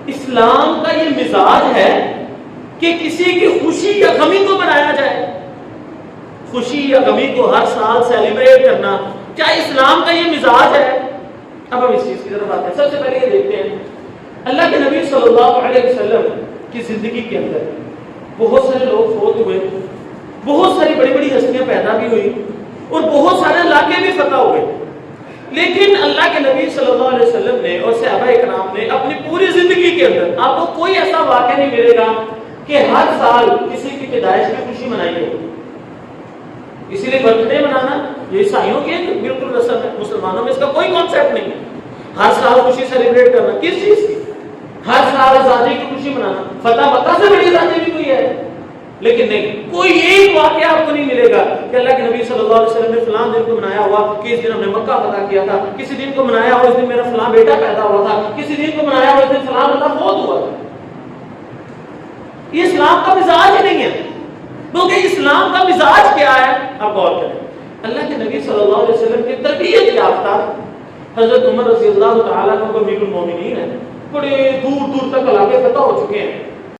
اسلام کا یہ مزاج ہے کہ کسی کی خوشی یا غمی کو منایا جائے. خوشی یا غمی کو ہر سال سیلیبریٹ کرنا کیا اسلام کا یہ مزاج ہے؟ اب ہم اس چیز کی طرف آتے ہیں. سب سے پہلے یہ دیکھتے ہیں اللہ کے نبی صلی اللہ علیہ وسلم کی زندگی کے اندر بہت سارے لوگ فوت ہوئے, بہت ساری بڑی بڑی ہستیاں پیدا بھی ہوئی اور بہت سارے علاقے بھی فتح ہوئے. لیکن اللہ کے نبی صلی اللہ علیہ وسلم نے اور صحابہ اکرام نے اپنی پوری زندگی کے اندر آپ کو کوئی ایسا واقعہ نہیں ملے گا کہ ہر سال کسی کی پیدائش کی خوشی منائی ہو. اسی لیے برتھ ڈے منانا یہ عیسائیوں کی بالکل رسم ہے, مسلمانوں میں اس کا کوئی کانسیپٹ نہیں ہے. ہر سال خوشی سیلیبریٹ کرنا کس چیز کی؟ ہر سال آزادی کی خوشی منانا. فتح مکہ سے بڑی آزادی بھی کوئی ہے؟ لیکن نہیں, کوئی ایک واقعہ آپ کو نہیں ملے گا کہ اللہ کے نبی صلی اللہ علیہ وسلم نے فلاں دن کو منایا ہوا کہ اس دن ہم نے مکہ فتح کیا تھا, کسی دن کو منایا ہوا اس دن میرا فلاں بیٹا پیدا ہوا تھا, کسی دن کو منایا ہوا اس دن فلاں بندہ فوت ہوا تھا. یہ اسلام کا مزاج ہی نہیں ہے. بلکہ اسلام کا مزاج کیا ہے آپ غور کریں. اللہ کے نبی صلی اللہ علیہ وسلم کی تربیت یافتہ حضرت عمر رضی اللہ تعالیٰ عنہ امیر المومنین ہیں, بڑے دور دور تک علاقے فتح ہو چکے ہیں.